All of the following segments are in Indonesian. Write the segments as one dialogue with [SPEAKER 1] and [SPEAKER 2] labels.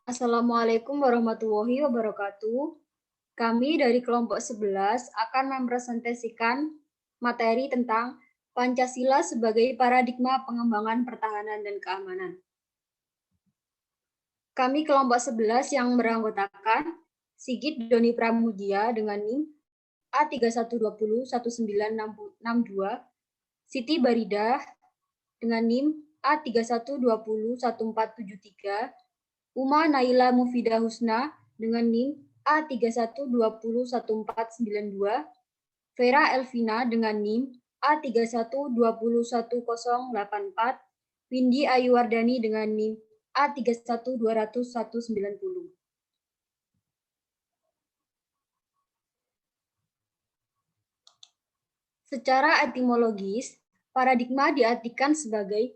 [SPEAKER 1] Assalamualaikum warahmatullahi wabarakatuh. Kami dari kelompok 11 akan mempresentasikan materi tentang Pancasila sebagai paradigma pengembangan pertahanan dan keamanan. Kami kelompok 11 yang beranggotakan Sigit Doni Pramudia dengan NIM A31201962, Siti Baridah dengan NIM A31201473, Uma Naila Mufidah Husna dengan NIM A31201492, Vera Elvina dengan NIM A31201084, Windy Ayuwardani dengan NIM A312190. Secara etimologis, paradigma diartikan sebagai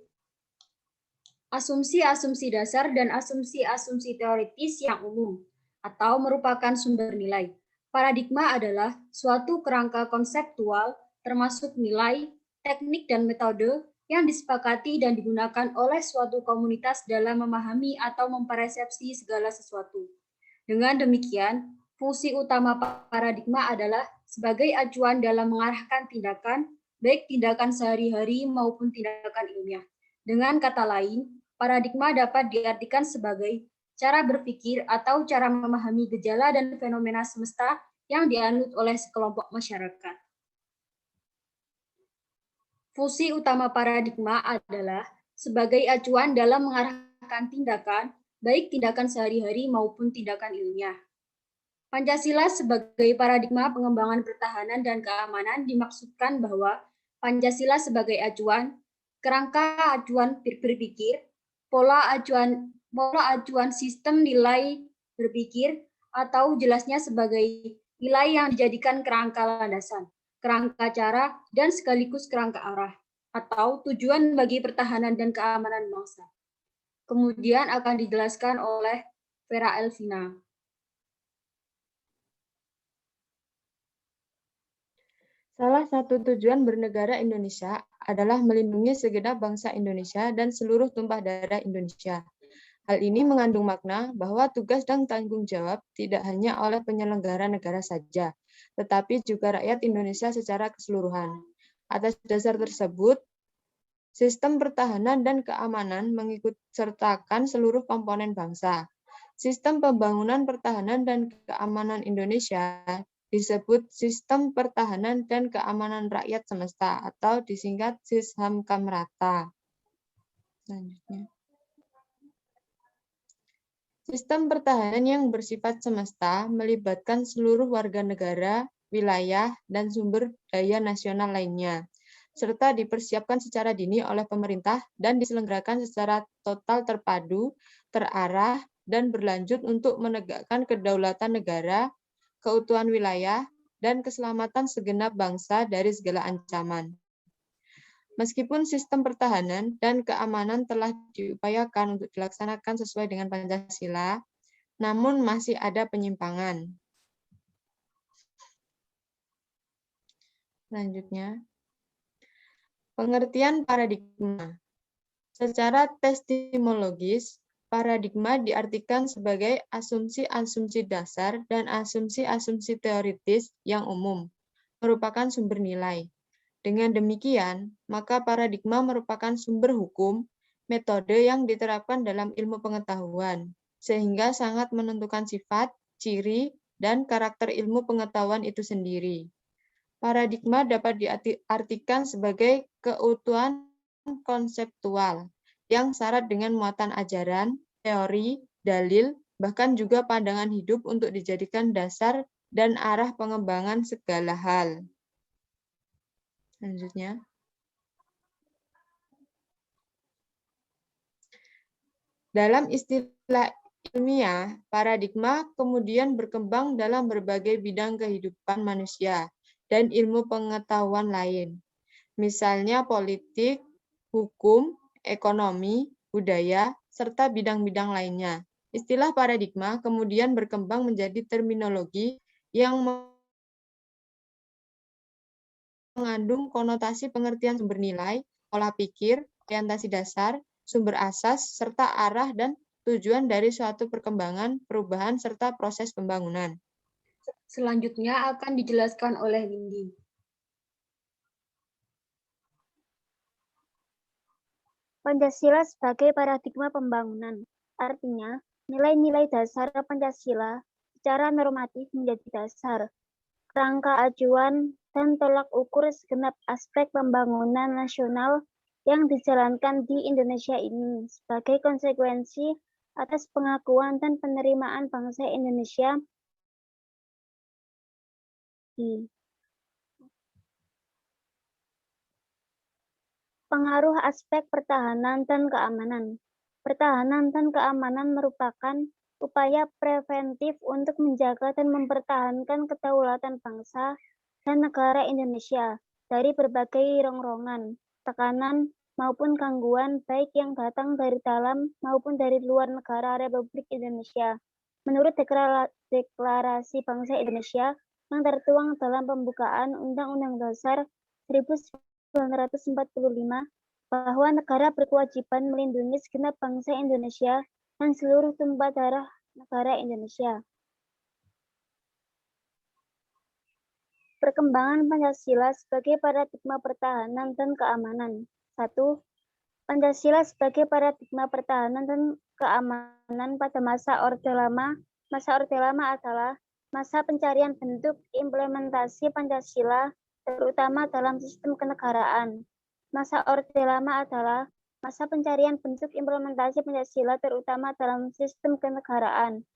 [SPEAKER 1] asumsi-asumsi dasar dan asumsi-asumsi teoritis yang umum, atau merupakan sumber nilai. Paradigma adalah suatu kerangka konseptual, termasuk nilai, teknik, dan metode yang disepakati dan digunakan oleh suatu komunitas dalam memahami atau mempersepsi segala sesuatu. Dengan demikian, fungsi utama paradigma adalah sebagai acuan dalam mengarahkan tindakan, baik tindakan sehari-hari maupun tindakan ilmiah. Dengan kata lain, paradigma dapat diartikan sebagai cara berpikir atau cara memahami gejala dan fenomena semesta yang dianut oleh sekelompok masyarakat. Fungsi utama paradigma adalah sebagai acuan dalam mengarahkan tindakan, baik tindakan sehari-hari maupun tindakan ilmiah. Pancasila sebagai paradigma pengembangan pertahanan dan keamanan dimaksudkan bahwa Pancasila sebagai acuan, kerangka acuan berpikir, pola acuan sistem nilai berpikir, atau jelasnya sebagai nilai yang dijadikan kerangka landasan, kerangka cara, dan sekaligus kerangka arah, atau tujuan bagi pertahanan dan keamanan bangsa. Kemudian akan dijelaskan oleh Vera Elvina.
[SPEAKER 2] Salah satu tujuan bernegara Indonesia adalah melindungi segenap bangsa Indonesia dan seluruh tumpah darah Indonesia. Hal ini mengandung makna bahwa tugas dan tanggung jawab tidak hanya oleh penyelenggara negara saja, tetapi juga rakyat Indonesia secara keseluruhan. Atas dasar tersebut, sistem pertahanan dan keamanan mengikut sertakan seluruh komponen bangsa. Sistem pembangunan pertahanan dan keamanan Indonesia disebut Sistem Pertahanan dan Keamanan Rakyat Semesta atau disingkat SISHAMKAMRATA. Selanjutnya. Sistem pertahanan yang bersifat semesta melibatkan seluruh warga negara, wilayah, dan sumber daya nasional lainnya, serta dipersiapkan secara dini oleh pemerintah dan diselenggarakan secara total terpadu, terarah, dan berlanjut untuk menegakkan kedaulatan negara, keutuhan wilayah, dan keselamatan segenap bangsa dari segala ancaman. Meskipun sistem pertahanan dan keamanan telah diupayakan untuk dilaksanakan sesuai dengan Pancasila, namun masih ada penyimpangan. Selanjutnya, pengertian paradigma. Secara testimologis, paradigma diartikan sebagai asumsi-asumsi dasar dan asumsi-asumsi teoritis yang umum, merupakan sumber nilai. Dengan demikian, maka paradigma merupakan sumber hukum, metode yang diterapkan dalam ilmu pengetahuan, sehingga sangat menentukan sifat, ciri, dan karakter ilmu pengetahuan itu sendiri. Paradigma dapat diartikan sebagai keutuhan konseptual yang syarat dengan muatan ajaran, teori, dalil, bahkan juga pandangan hidup untuk dijadikan dasar dan arah pengembangan segala hal. Selanjutnya. Dalam istilah ilmiah, paradigma kemudian berkembang dalam berbagai bidang kehidupan manusia dan ilmu pengetahuan lain. Misalnya politik, hukum, ekonomi, budaya, serta bidang-bidang lainnya. Istilah paradigma kemudian berkembang menjadi terminologi yang mengandung konotasi pengertian sumber nilai, pola pikir, orientasi dasar, sumber asas, serta arah dan tujuan dari suatu perkembangan, perubahan, serta proses pembangunan.
[SPEAKER 1] Selanjutnya akan dijelaskan oleh Windy.
[SPEAKER 3] Pancasila sebagai paradigma pembangunan. Artinya, nilai-nilai dasar Pancasila secara normatif menjadi dasar, kerangka acuan, dan tolak ukur segenap aspek pembangunan nasional yang dijalankan di Indonesia ini sebagai konsekuensi atas pengakuan dan penerimaan bangsa Indonesia di pengaruh aspek pertahanan dan keamanan. Pertahanan dan keamanan merupakan upaya preventif untuk menjaga dan mempertahankan kedaulatan bangsa dan negara Indonesia dari berbagai rongrongan, tekanan, maupun gangguan baik yang datang dari dalam maupun dari luar negara Republik Indonesia. Menurut Deklarasi Bangsa Indonesia yang tertuang dalam pembukaan Undang-Undang Dasar 1945, bahwa negara berkewajiban melindungi segenap bangsa Indonesia dan seluruh tumpah darah negara Indonesia. Perkembangan Pancasila sebagai paradigma pertahanan dan keamanan. 1. Pancasila sebagai paradigma pertahanan dan keamanan pada masa Orde Lama. Masa Orde Lama adalah masa pencarian bentuk implementasi Pancasila, terutama dalam sistem kenegaraan. Masa Orde Lama adalah masa pencarian bentuk implementasi Pancasila, terutama dalam sistem kenegaraan.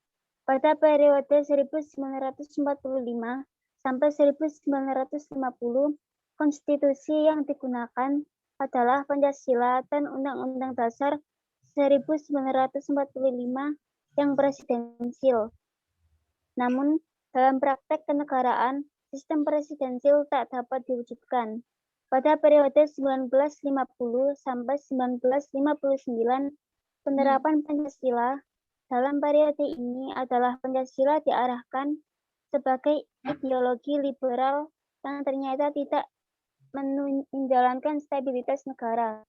[SPEAKER 3] Pada periode 1945 sampai 1950, konstitusi yang digunakan adalah Pancasila dan Undang-Undang Dasar 1945 yang presidensil. Namun, dalam praktek kenegaraan, sistem presidensil tak dapat diwujudkan. Pada periode 1950 sampai 1959, penerapan Pancasila dalam periode ini adalah Pancasila diarahkan sebagai ideologi liberal yang ternyata tidak menjalankan stabilitas negara.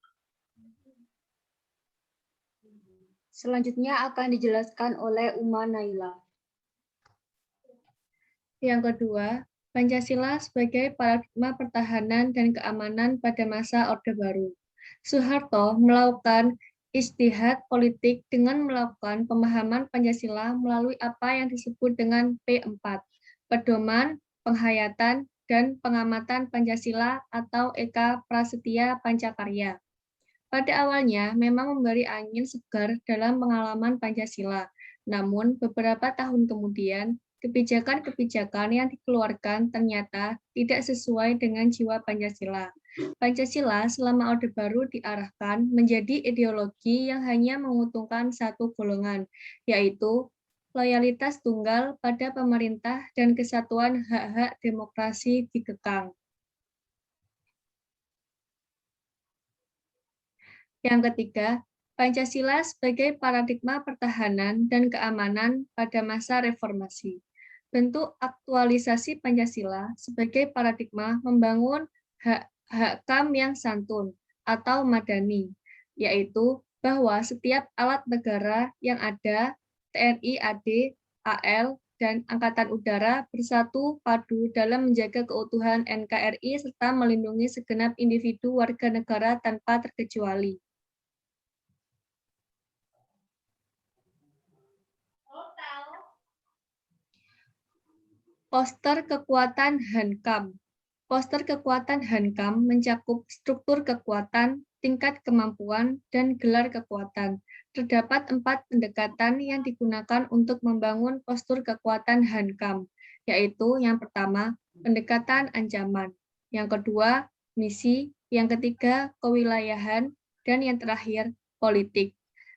[SPEAKER 1] Selanjutnya akan dijelaskan oleh Uma Naila. Yang kedua, Pancasila sebagai paradigma pertahanan dan keamanan pada masa Orde Baru. Soeharto melakukan ijtihad politik dengan melakukan pemahaman Pancasila melalui apa yang disebut dengan P4, Pedoman, Penghayatan, dan Pengamatan Pancasila atau Eka Prasetya Pancakarya. Pada awalnya memang memberi angin segar dalam pengalaman Pancasila, namun beberapa tahun kemudian kebijakan-kebijakan yang dikeluarkan ternyata tidak sesuai dengan jiwa Pancasila. Pancasila selama Orde Baru diarahkan menjadi ideologi yang hanya menguntungkan satu golongan, yaitu loyalitas tunggal pada pemerintah dan kesatuan hak-hak demokrasi dikekang. Yang ketiga, Pancasila sebagai paradigma pertahanan dan keamanan pada masa reformasi. Bentuk aktualisasi Pancasila sebagai paradigma membangun hak-HAM yang santun atau madani, yaitu bahwa setiap alat negara yang ada, TNI AD, AL, dan Angkatan Udara bersatu padu dalam menjaga keutuhan NKRI serta melindungi segenap individu warga negara tanpa terkecuali. Poster kekuatan Hankam. Poster kekuatan Hankam mencakup struktur kekuatan, tingkat kemampuan, dan gelar kekuatan. Terdapat 4 pendekatan yang digunakan untuk membangun postur kekuatan Hankam, yaitu yang pertama, pendekatan ancaman, yang kedua, misi, yang ketiga, kewilayahan, dan yang terakhir, politik.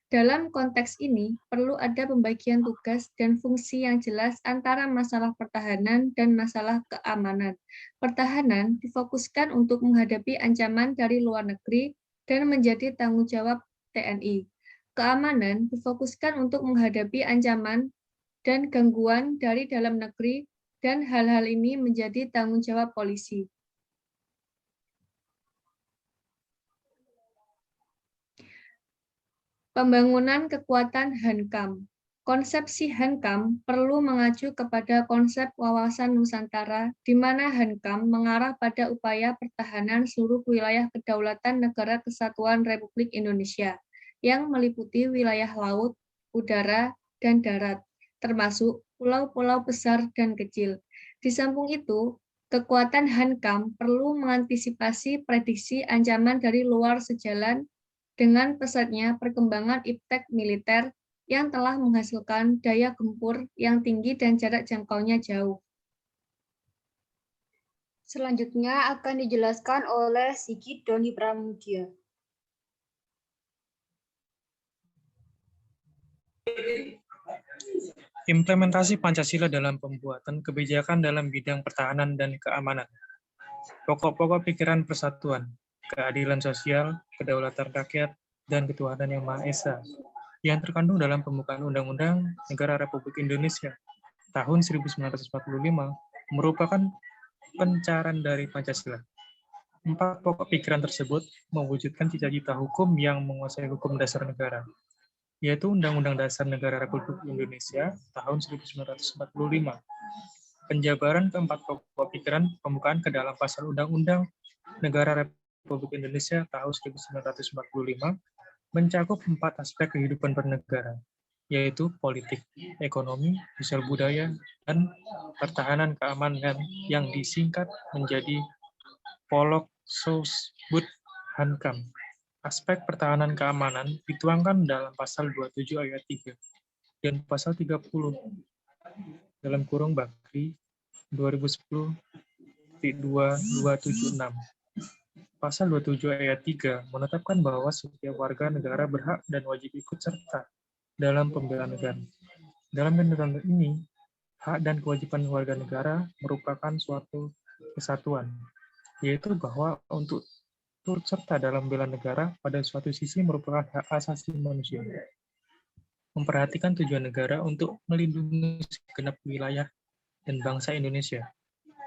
[SPEAKER 1] Dalam konteks ini, perlu ada pembagian tugas dan fungsi yang jelas antara masalah pertahanan dan masalah keamanan. Pertahanan difokuskan untuk menghadapi ancaman dari luar negeri dan menjadi tanggung jawab TNI. Keamanan difokuskan untuk menghadapi ancaman dan gangguan dari dalam negeri, dan hal-hal ini menjadi tanggung jawab polisi. Pembangunan kekuatan Hankam. Konsepsi Hankam perlu mengacu kepada konsep wawasan Nusantara, di mana Hankam mengarah pada upaya pertahanan seluruh wilayah kedaulatan Negara Kesatuan Republik Indonesia, yang meliputi wilayah laut, udara, dan darat, termasuk pulau-pulau besar dan kecil. Di samping itu, kekuatan Hankam perlu mengantisipasi prediksi ancaman dari luar sejalan dengan pesatnya perkembangan iptek militer yang telah menghasilkan daya gempur yang tinggi dan jarak jangkaunya jauh. Selanjutnya akan dijelaskan oleh Sigit Doni Pramudia.
[SPEAKER 4] Implementasi Pancasila dalam pembuatan kebijakan dalam bidang pertahanan dan keamanan. Pokok-pokok pikiran persatuan, keadilan sosial, kedaulatan rakyat, dan ketuhanan yang Maha Esa, yang terkandung dalam pembukaan Undang-Undang Negara Republik Indonesia tahun 1945 merupakan pencaran dari Pancasila. 4 pokok pikiran tersebut mewujudkan cita-cita hukum yang menguasai hukum dasar negara, yaitu Undang-Undang Dasar Negara Republik Indonesia tahun 1945. Penjabaran keempat pokok pikiran pembukaan ke dalam pasal Undang-Undang Negara Republik Indonesia tahun 1945 mencakup 4 aspek kehidupan bernegara, yaitu politik, ekonomi, sosial budaya, dan pertahanan keamanan yang disingkat menjadi Polok Sosbud Hankam. Aspek pertahanan keamanan dituangkan dalam pasal 27 ayat 3 dan pasal 30 dalam kurung Bakri 2010-2276. Pasal 27 ayat 3 menetapkan bahwa setiap warga negara berhak dan wajib ikut serta dalam pembelaan negara. Dalam ketentuan ini, hak dan kewajiban warga negara merupakan suatu kesatuan, yaitu bahwa untuk turut serta dalam bela negara pada suatu sisi merupakan hak asasi manusia. Memperhatikan tujuan negara untuk melindungi segenap wilayah dan bangsa Indonesia.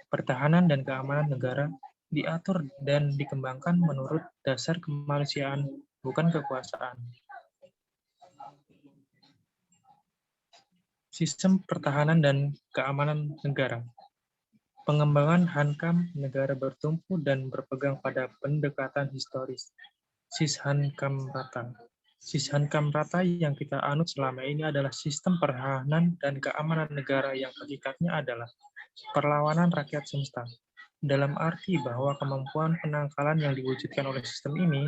[SPEAKER 4] Pertahanan dan keamanan negara diatur dan dikembangkan menurut dasar kemanusiaan, bukan kekuasaan. Sistem pertahanan dan keamanan negara. Pengembangan Hankam negara bertumpu dan berpegang pada pendekatan historis. Sishankam Rata. Sishankam Rata yang kita anut selama ini adalah sistem pertahanan dan keamanan negara yang hakikatnya adalah perlawanan rakyat semesta. Dalam arti bahwa kemampuan penangkalan yang diwujudkan oleh sistem ini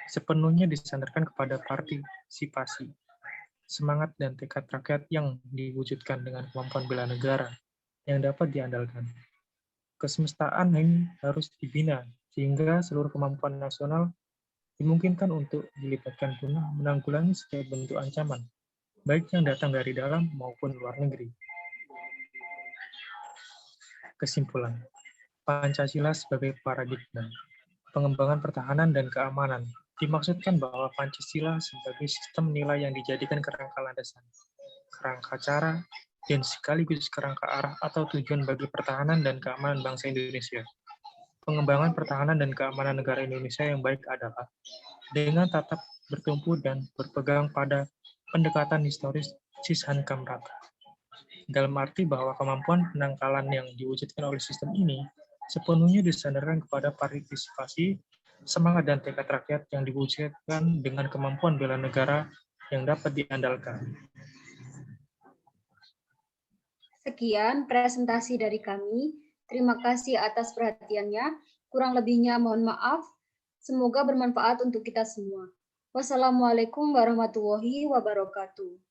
[SPEAKER 4] sepenuhnya disandarkan kepada partisipasi, semangat dan tekad rakyat yang diwujudkan dengan kemampuan bela negara yang dapat diandalkan. Kesemestaan ini harus dibina sehingga seluruh kemampuan nasional dimungkinkan untuk dilibatkan guna menanggulangi setiap bentuk ancaman, baik yang datang dari dalam maupun luar negeri. Kesimpulan. Pancasila sebagai paradigma pengembangan pertahanan dan keamanan. Dimaksudkan bahwa Pancasila sebagai sistem nilai yang dijadikan kerangka landasan, kerangka cara, dan sekaligus kerangka arah atau tujuan bagi pertahanan dan keamanan bangsa Indonesia. Pengembangan pertahanan dan keamanan negara Indonesia yang baik adalah dengan tetap bertumpu dan berpegang pada pendekatan historis Sishankam Rata. Dalam arti bahwa kemampuan penangkalan yang diwujudkan oleh sistem ini sepenuhnya disandarkan kepada partisipasi, semangat dan tekad rakyat yang diwujudkan dengan kemampuan bela negara yang dapat diandalkan.
[SPEAKER 1] Sekian presentasi dari kami. Terima kasih atas perhatiannya. Kurang lebihnya mohon maaf. Semoga bermanfaat untuk kita semua. Wassalamualaikum warahmatullahi wabarakatuh.